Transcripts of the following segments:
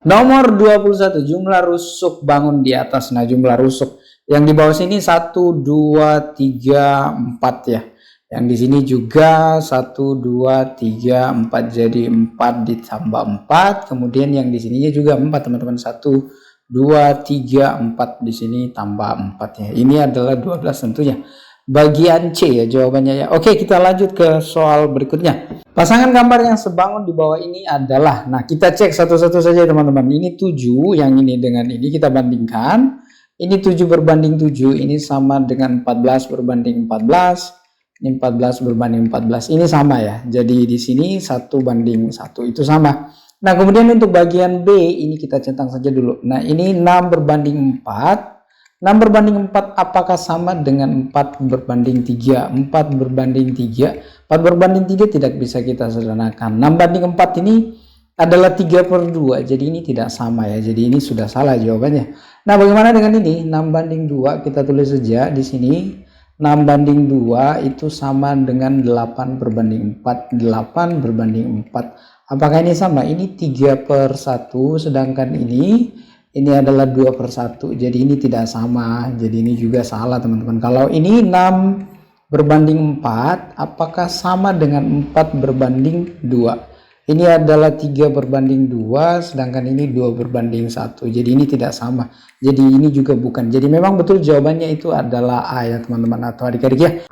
Nomor 21, jumlah rusuk bangun di atas. Nah, jumlah rusuk yang di bawah sini 1, 2, 3, 4 ya. Yang di sini juga 1, 2, 3, 4. Jadi 4 ditambah 4. Kemudian yang di sininya juga 4, teman-teman. 1, 2, 3, 4. Di sini tambah 4 ya. Ini adalah 12 tentunya. Bagian C ya jawabannya ya. Oke, kita lanjut ke soal berikutnya. Pasangan gambar yang sebangun di bawah ini adalah, nah kita cek satu-satu saja teman-teman. Ini 7, yang ini dengan ini kita bandingkan. Ini 7 berbanding 7, ini sama dengan 14 berbanding 14. Ini 14 berbanding 14, ini sama ya. Jadi di sini 1 banding 1, itu sama. Nah kemudian untuk bagian B, ini kita centang saja dulu. Nah ini 6 berbanding 4. 6 berbanding 4 apakah sama dengan 4 berbanding 3? 4 berbanding 3. 4 berbanding 3 tidak bisa kita sederhanakan. 6 banding 4 ini adalah 3/2. Jadi ini tidak sama ya. Jadi ini sudah salah jawabannya. Nah, bagaimana dengan ini? 6 banding 2 kita tulis saja di sini. 6 banding 2 itu sama dengan 8 berbanding 4. 8 berbanding 4. Apakah ini sama? Ini 3/1, sedangkan ini adalah 2/1. Jadi ini tidak sama. Jadi ini juga salah teman-teman. Kalau ini 6 berbanding 4, apakah sama dengan 4 berbanding 2? Ini adalah 3 berbanding 2, sedangkan ini 2 berbanding 1. Jadi ini tidak sama. Jadi ini juga bukan. Jadi memang betul jawabannya itu adalah A ya teman-teman atau adik-adik ya.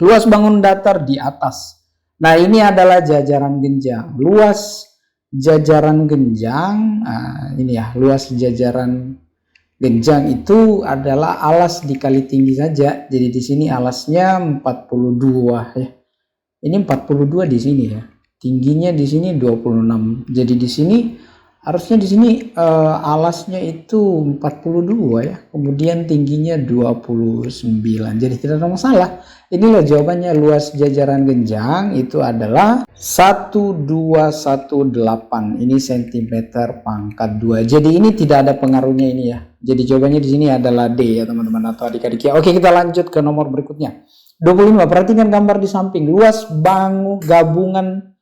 Luas bangun datar di atas. Nah ini adalah jajaran genjang. Luas jajaran genjang, nah, ini ya, luas jajaran genjang itu adalah alas dikali tinggi saja. Jadi di sini alasnya 42 ya. Ini 42 di sini ya. Tingginya di sini 26. Jadi di sini harusnya di sini alasnya itu 42 ya. Kemudian tingginya 29. Jadi tidak ada masalah. Inilah jawabannya. Luas jajaran genjang itu adalah 1218. Ini cm pangkat 2. Jadi ini tidak ada pengaruhnya ini ya. Jadi jawabannya di sini adalah D ya teman-teman atau adik-adik ya. Oke, kita lanjut ke nomor berikutnya. 25. Perhatikan gambar di samping. Luas bangun gabungan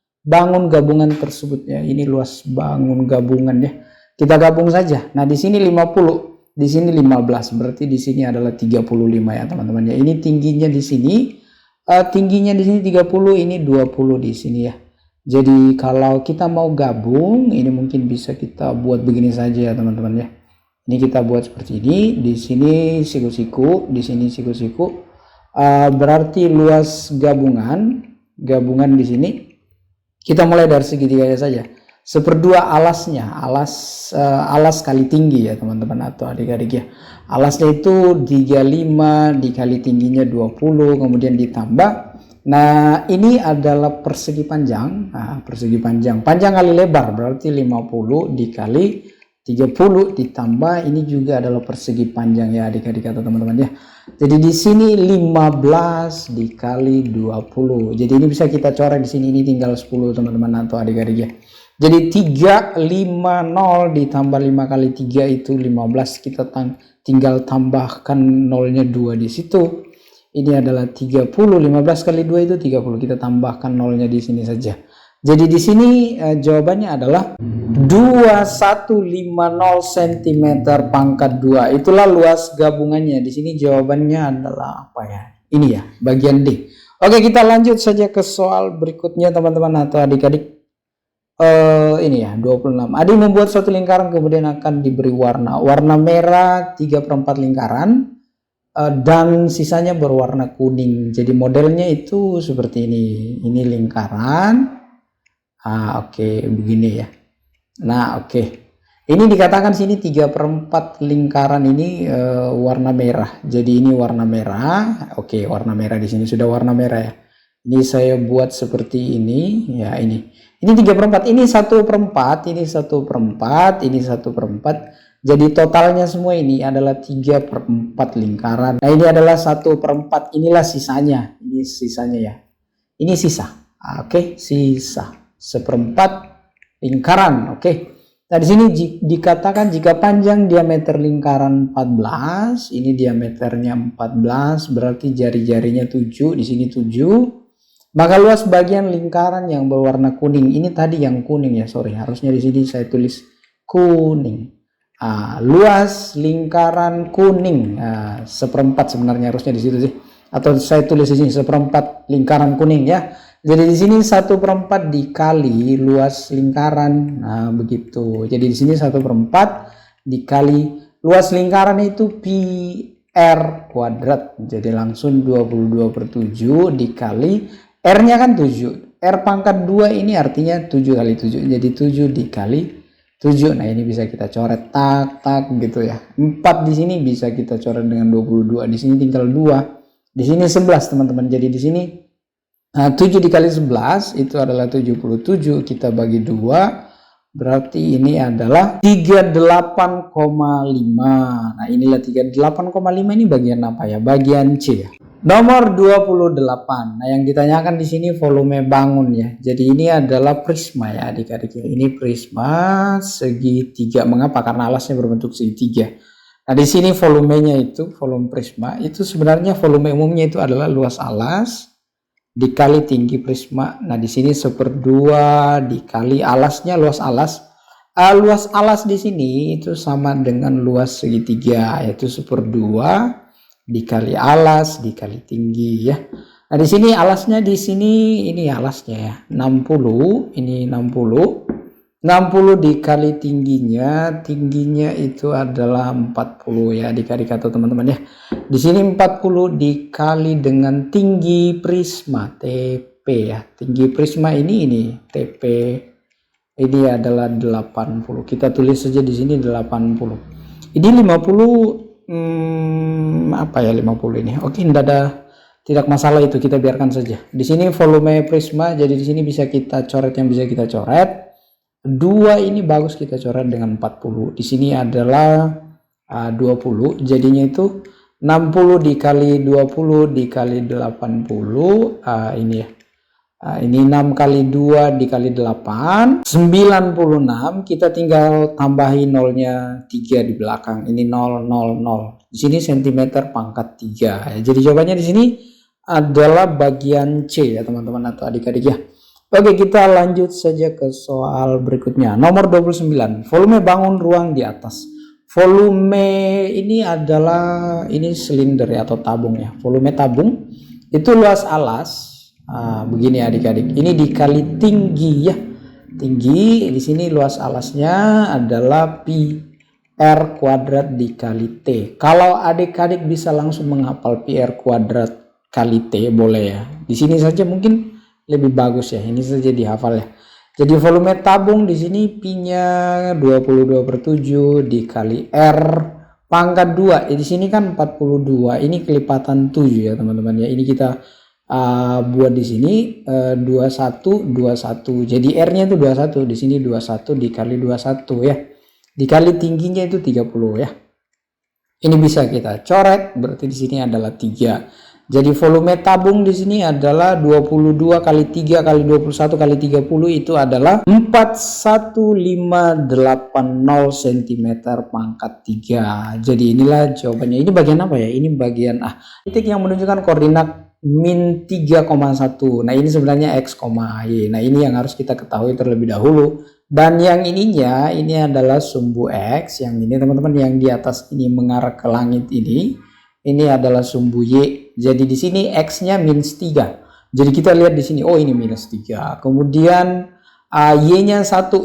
tersebut ya. Ini luas bangun gabungan ya. Kita gabung saja. Nah, di sini 50, di sini 15. Berarti di sini adalah 35 ya, teman-teman ya. Ini tingginya di sini 30, ini 20 di sini ya. Jadi kalau kita mau gabung, ini mungkin bisa kita buat begini saja ya, teman-teman ya. Ini kita buat seperti ini. Di sini siku-siku, di sini siku-siku. Berarti luas gabungan di sini kita mulai dari segitiganya saja. 1/2 alasnya, alas kali tinggi ya teman-teman atau adik-adik ya. Alasnya itu 35 dikali tingginya 20, kemudian ditambah. Nah ini adalah persegi panjang. Nah, persegi panjang kali lebar berarti 50 dikali 30 ditambah ini juga adalah persegi panjang ya adik-adik atau teman-teman ya. Jadi di sini 15 dikali 20. Jadi ini bisa kita coret di sini, ini tinggal 10 teman-teman atau adik-adik ya. Jadi 350 ditambah 5 kali 3 itu 15. Kita tinggal tambahkan nolnya 2 di situ. Ini adalah 30. 15 kali 2 itu 30. Kita tambahkan nolnya di sini saja. Jadi di sini jawabannya adalah 2150 cm pangkat 2. Itulah luas gabungannya. Di sini jawabannya adalah apa ya? Ini ya, bagian D. Oke, kita lanjut saja ke soal berikutnya teman-teman atau adik-adik. Ini ya, 26. Adik membuat suatu lingkaran kemudian akan diberi warna. Warna merah 3/4 lingkaran. Dan sisanya berwarna kuning. Jadi modelnya itu seperti ini. Ini lingkaran. Oke, begini ya. Nah, oke. Ini dikatakan sini 3/4 lingkaran ini warna merah. Jadi ini warna merah. Oke, warna merah di sini sudah warna merah ya. Ini saya buat seperti ini ya, ini. Ini 3/4, ini 1/4, ini 1/4, ini 1/4. Jadi totalnya semua ini adalah 3/4 lingkaran. Nah, ini adalah 1/4. Inilah sisanya. Ini sisanya ya. Ini sisa. Oke, sisa. 1/4 lingkaran. Oke. Nah, di sini dikatakan jika panjang diameter lingkaran 14, ini diameternya 14, berarti jari-jarinya 7, di sini 7. Maka luas bagian lingkaran yang berwarna kuning, ini tadi yang kuning ya, sorry, harusnya di sini saya tulis kuning. Luas lingkaran kuning, seperempat sebenarnya harusnya di situ sih, atau saya tulis di sini seperempat lingkaran kuning ya. Jadi di sini 1/4 dikali luas lingkaran, begitu. Jadi di sini 1/4 dikali luas lingkaran itu pi r kuadrat. Jadi langsung 22/7 dikali r-nya kan 7. R pangkat 2 ini artinya 7 kali 7. Jadi 7 dikali 7. Nah, ini bisa kita coret tak gitu ya. 4 di sini bisa kita coret dengan 22. Di sini tinggal 2. Di sini 11, teman-teman. Jadi di sini 7 dikali 11 itu adalah 77. Kita bagi 2. Berarti ini adalah 38,5. Nah, inilah 38,5 ini bagian apa ya? Bagian C ya. Nomor 28. Nah, yang ditanyakan di sini volume bangun ya. Jadi ini adalah prisma ya adik-adik. Ini prisma segitiga. Mengapa? Karena alasnya berbentuk segitiga. Nah, di sini volumenya itu, volume prisma itu sebenarnya volume umumnya itu adalah luas alas dikali tinggi prisma. Nah, di sini 1/2 dikali alasnya, luas alas. Luas alas di sini itu sama dengan luas segitiga, yaitu 1/2 dikali alas dikali tinggi ya. Nah, di sini alasnya, di sini ini alasnya ya, 60, ini 60. 60 dikali tingginya itu adalah 40 ya adik-adik atau teman-teman ya. Di sini 40 dikali dengan tinggi prisma TP ya. Tinggi prisma ini TP ini adalah 80. Kita tulis saja di sini 80. Ini 50 apa ya 50 ini. Oke, tidak masalah itu, kita biarkan saja. Di sini volume prisma, jadi di sini bisa kita coret yang bisa kita coret. 2 ini bagus kita coret dengan 40. Di sini adalah 20. Jadinya itu 60 dikali 20 dikali 80. Ini ya. Ini 6 kali 2 dikali 8, 96. Kita tinggal tambahin nolnya 3 di belakang. Ini 0, 0, 0. Di sini cm pangkat 3. Jadi jawabannya di sini adalah bagian C ya teman-teman atau adik-adik ya. Oke, kita lanjut saja ke soal berikutnya. Nomor 29. Volume bangun ruang di atas. Volume ini adalah silinder ya atau tabung ya. Volume tabung itu luas alas. Begini adik-adik, ini dikali tinggi ya. Tinggi di sini luas alasnya adalah pi r kuadrat dikali t. Kalau adik-adik bisa langsung menghafal pi r kuadrat kali t boleh ya. Di sini saja mungkin lebih bagus ya. Ini saja dihafal ya. Jadi volume tabung di sini pi-nya 22/7 dikali r pangkat 2. Di sini kan 42. Ini kelipatan 7 ya teman-teman ya. Ini kita buat di sini 21 21. Jadi R-nya itu 21, di sini 21 dikali 21 ya. Dikali tingginya itu 30 ya. Ini bisa kita coret, berarti di sini adalah 3. Jadi volume tabung di sini adalah 22 kali 3 kali 21 kali 30 itu adalah 41.580 cm pangkat 3. Jadi inilah jawabannya. Ini bagian apa ya? Ini bagian titik yang menunjukkan koordinat min 3,1. Nah, ini sebenarnya x, y. Nah, ini yang harus kita ketahui terlebih dahulu. Dan yang ininya ini adalah sumbu x. Yang ini teman-teman yang di atas ini mengarah ke langit ini adalah sumbu y. Jadi di sini x-nya minus 3. Jadi kita lihat di sini, oh ini minus 3. Kemudian y-nya 1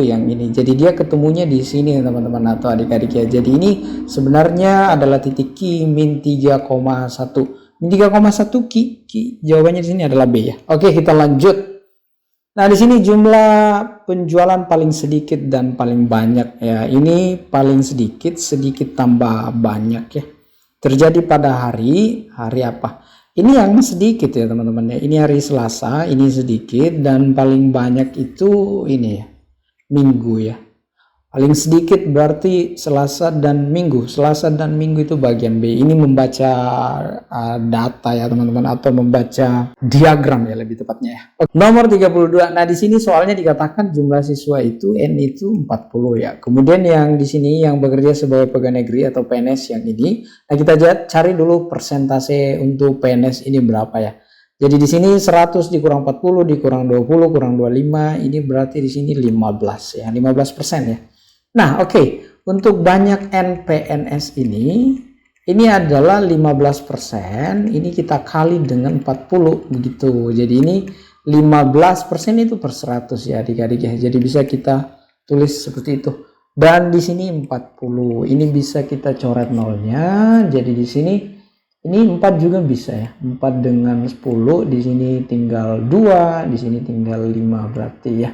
yang ini. Jadi dia ketemunya di sini teman-teman atau adik-adik ya. Jadi ini sebenarnya adalah titik Q min 3,1. 3,1 Ki. Jawabannya di sini adalah B ya. Oke, kita lanjut. Nah, di sini jumlah penjualan paling sedikit dan paling banyak ya. Ini paling sedikit tambah banyak ya. Terjadi pada hari apa? Ini yang sedikit ya teman-teman ya. Ini hari Selasa, ini sedikit, dan paling banyak itu ini ya. Minggu ya. Paling sedikit berarti Selasa dan Minggu. Selasa dan Minggu itu bagian B. Ini membaca data ya teman-teman, atau membaca diagram ya lebih tepatnya ya. Nomor 32. Nah, di sini soalnya dikatakan jumlah siswa itu N itu 40 ya. Kemudian yang di sini yang bekerja sebagai pegawai negeri atau PNS yang ini. Nah, kita cari dulu persentase untuk PNS ini berapa ya. Jadi di sini 100 dikurang 40 dikurang 20 kurang 25, ini berarti di sini 15 ya, 15% ya. Nah, oke. Untuk banyak NPNS ini adalah 15%, ini kita kali dengan 40 begitu. Jadi ini 15% itu per 100 ya adik-adik ya. Jadi bisa kita tulis seperti itu. Dan di sini 40. Ini bisa kita coret nolnya. Jadi di sini ini 4 juga bisa ya. 4 dengan 10, di sini tinggal 2, di sini tinggal 5 berarti ya.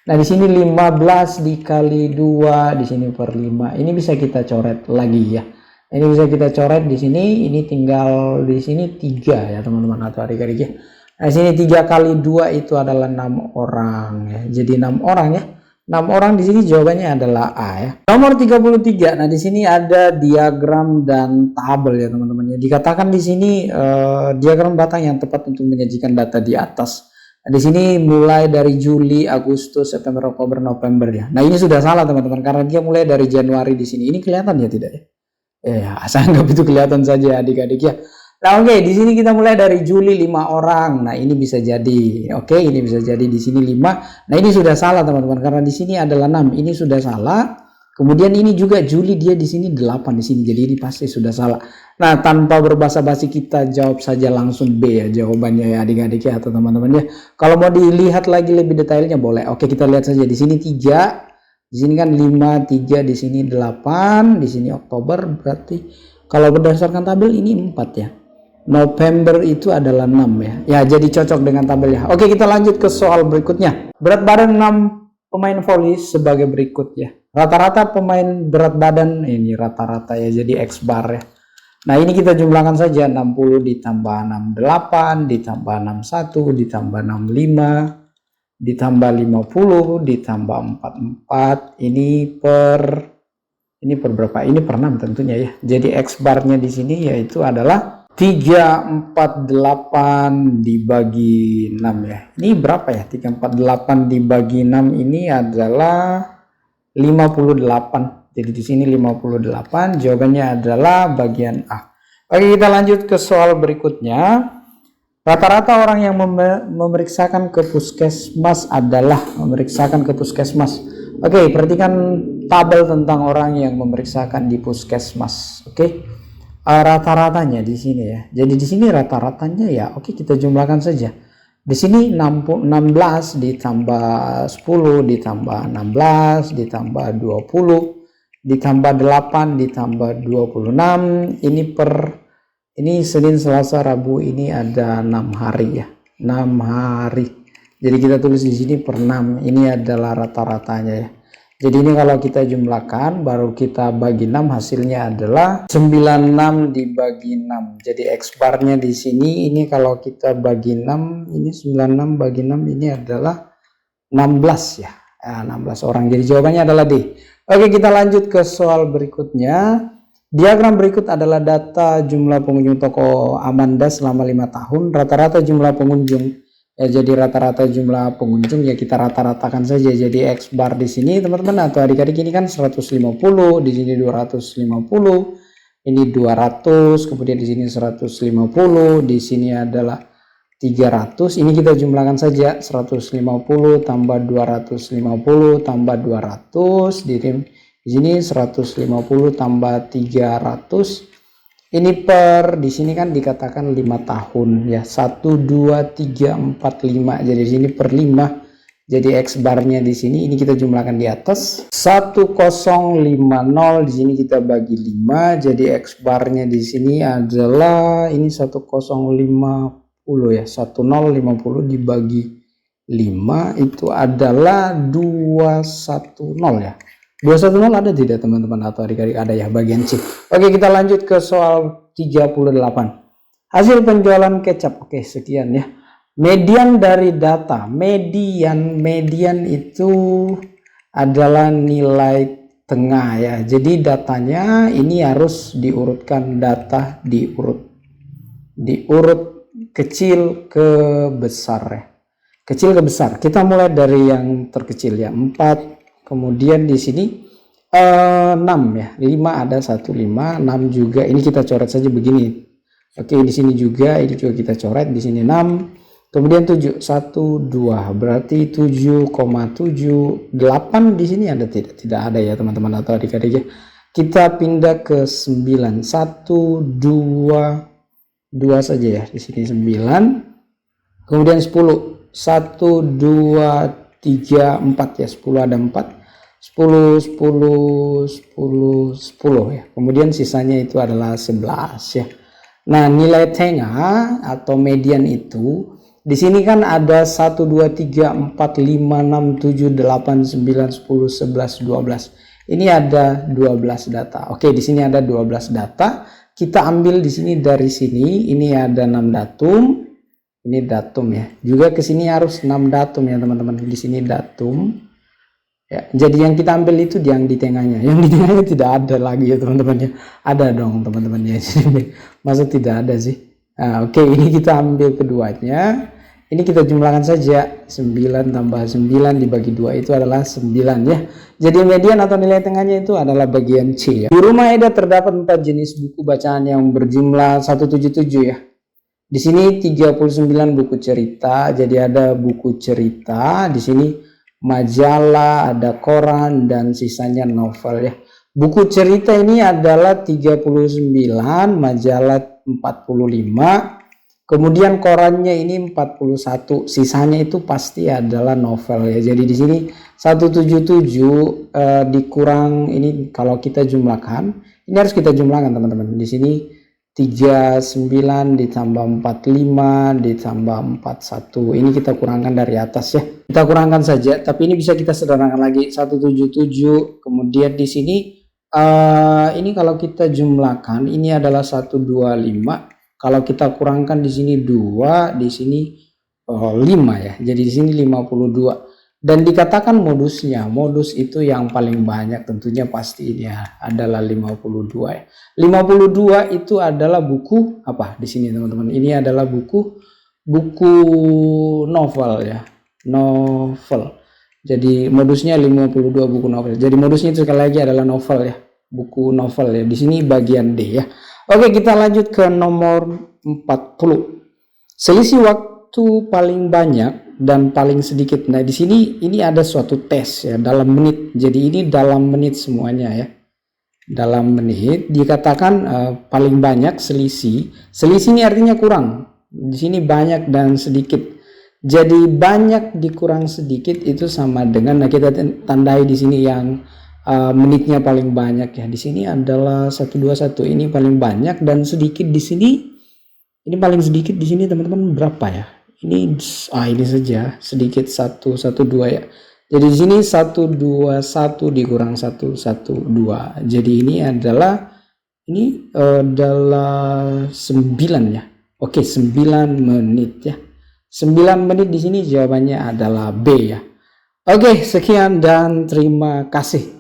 Nah, di sini 15 dikali 2, di sini per 5. Ini bisa kita coret lagi ya. Ini bisa kita coret di sini, ini tinggal di sini 3 ya teman-teman atau adik-adik ya. Nah, di sini 3 kali 2 itu adalah 6 orang ya. Jadi 6 orang ya. 6 orang di sini jawabannya adalah A ya. Nomor 33. Nah, di sini ada diagram dan tabel ya teman-teman ya. Dikatakan di sini diagram batang yang tepat untuk menyajikan data di atas. Nah, di sini mulai dari Juli, Agustus, September, Oktober, November ya. Nah, ini sudah salah teman-teman karena dia mulai dari Januari di sini. Ini kelihatan ya tidak ya? Ya, saya anggap itu kelihatan saja adik-adik ya. Nah, oke, di sini kita mulai dari Juli 5 orang. Nah, ini bisa jadi. Oke, ini bisa jadi di sini 5. Nah, ini sudah salah teman-teman karena di sini adalah 6. Ini sudah salah. Kemudian ini juga Juli dia di sini 8 di sini. Jadi ini pasti sudah salah. Nah, tanpa berbasa-basi kita jawab saja langsung B ya jawabannya ya adik-adik ya atau teman-teman ya. Kalau mau dilihat lagi lebih detailnya boleh. Oke, kita lihat saja di sini 3. Di sini kan 5, 3, di sini 8, di sini Oktober berarti kalau berdasarkan tabel ini 4 ya. November itu adalah 6 ya. Ya, jadi cocok dengan tabel ya. Oke, kita lanjut ke soal berikutnya. Berat badan 6 pemain voli sebagai berikut ya. Rata-rata pemain berat badan ini rata-rata ya, jadi X bar ya. Nah, ini kita jumlahkan saja 60 ditambah 68 ditambah 61 ditambah 65 ditambah 50 ditambah 44. Ini per berapa? Ini per 6 tentunya ya. Jadi X barnya di sini yaitu adalah 348 dibagi 6 ya. Ini berapa ya? 348 dibagi 6 ini adalah 58. Jadi di sini 58. Jawabannya adalah bagian A. Oke, kita lanjut ke soal berikutnya. Rata-rata orang yang memeriksakan ke puskesmas adalah memeriksakan ke puskesmas. Oke, perhatikan tabel tentang orang yang memeriksakan di puskesmas. Oke. Rata-ratanya di sini ya. Jadi di sini rata-ratanya ya. Oke, kita jumlahkan saja. Di sini 16 ditambah 10 ditambah 16 ditambah 20 ditambah 8 ditambah 26. Ini Senin, Selasa, Rabu, ini ada 6 hari ya. 6 hari. Jadi kita tulis di sini per 6. Ini adalah rata-ratanya ya. Jadi ini kalau kita jumlahkan baru kita bagi 6 hasilnya adalah 96 dibagi 6. Jadi X barnya di sini ini kalau kita bagi 6 ini 96 bagi 6 ini adalah 16 ya. 16 orang. Jadi jawabannya adalah D. Oke, kita lanjut ke soal berikutnya. Diagram berikut adalah data jumlah pengunjung toko Amanda selama 5 tahun. Rata-rata jumlah pengunjung. Ya, jadi rata-rata jumlah pengunjung ya kita rata-ratakan saja. Jadi X bar di sini teman-teman atau adik-adik ini kan 150, di sini 250, ini 200, kemudian di sini 150, di sini adalah 300. Ini kita jumlahkan saja 150 tambah 250 tambah 200 di sini 150 tambah 300. Ini per di sini kan dikatakan 5 tahun ya. 1 2 3 4 5. Jadi di sini per 5. Jadi X barnya di sini ini kita jumlahkan di atas 1050, di sini kita bagi 5. Jadi X barnya di sini adalah ini 1050 ya. 1050 dibagi 5 itu adalah 210 ya. 210 ada tidak teman-teman atau adik-adik? Ada ya bagian C. Oke, kita lanjut ke soal 38. Hasil penjualan kecap. Oke, sekian ya. Median dari data. Median itu adalah nilai tengah ya. Jadi datanya ini harus diurutkan data diurut kecil ke besar ya. Kecil ke besar. Kita mulai dari yang terkecil ya. 4. Kemudian di sini 6 ya, 5 ada 1, 5, 6 juga. Ini kita coret saja begini. Oke, di sini juga ini juga kita coret, di sini 6. Kemudian 7, 1, 2, berarti 7,78 di sini ada tidak ada ya teman-teman atau adik-adik ya. Kita pindah ke 9, 1, 2 saja ya. Di sini 9. Kemudian 10, 1, 2, 3, 4 ya. 10 ada 4. 10, 10, 10, 10 ya. Kemudian sisanya itu adalah 11 ya. Nah, nilai tengah atau median itu di sini kan ada 1, 2, 3, 4, 5, 6, 7, 8, 9, 10, 11, 12. Ini ada 12 data. Oke, di sini ada 12 data. Kita ambil di sini dari sini. Ini ada 6 datum. Ini datum ya. Juga ke sini harus 6 datum ya teman-teman. Di sini datum. Ya, jadi yang kita ambil itu yang di tengahnya. Yang di tengahnya tidak ada lagi ya teman-teman ya. Ada dong teman-teman ya. Masa tidak ada sih? Nah, oke, ini kita ambil keduanya. Ini kita jumlahkan saja. 9 tambah 9 dibagi 2 itu adalah 9 ya. Jadi median atau nilai tengahnya itu adalah bagian C ya. Di rumah Eda terdapat 4 jenis buku bacaan yang berjumlah 177 ya. Di sini 39 buku cerita. Jadi ada buku cerita, di sini majalah, ada koran, dan sisanya novel ya. Buku cerita ini adalah 39, majalah 45, kemudian korannya ini 41, sisanya itu pasti adalah novel ya. Jadi di sini 177 dikurang ini kalau kita jumlahkan, ini harus kita jumlahkan teman-teman. Di sini 39 ditambah 45 ditambah 41. Ini kita kurangkan dari atas ya. Kita kurangkan saja, tapi ini bisa kita sederhanakan lagi. 177, kemudian di sini ini kalau kita jumlahkan ini adalah 125. Kalau kita kurangkan di sini 2, di sini 5 ya. Jadi di sini 52. Dan dikatakan modusnya, modus itu yang paling banyak tentunya pasti ini ya, adalah 52 ya. 52 itu adalah buku apa di sini teman-teman? Ini adalah buku novel ya. Novel. Jadi modusnya 52 buku novel. Jadi modusnya itu sekali lagi adalah novel ya. Buku novel ya. Di sini bagian D ya. Oke, kita lanjut ke nomor 40. Selisih waktu paling banyak dan paling sedikit. Nah, di sini ini ada suatu tes ya dalam menit. Jadi ini dalam menit semuanya ya. Dalam menit dikatakan paling banyak selisih. Selisih ini artinya kurang. Di sini banyak dan sedikit. Jadi banyak dikurang sedikit itu sama dengan, nah kita tandai di sini yang menitnya paling banyak ya. Di sini adalah 121, ini paling banyak, dan sedikit di sini ini paling sedikit di sini teman-teman berapa ya? Ini ini saja sedikit 112 ya. Jadi di sini 121 dikurang 112. Jadi ini adalah 9 ya. Oke, 9 menit ya. 9 menit di sini jawabannya adalah B ya. Oke, sekian dan terima kasih.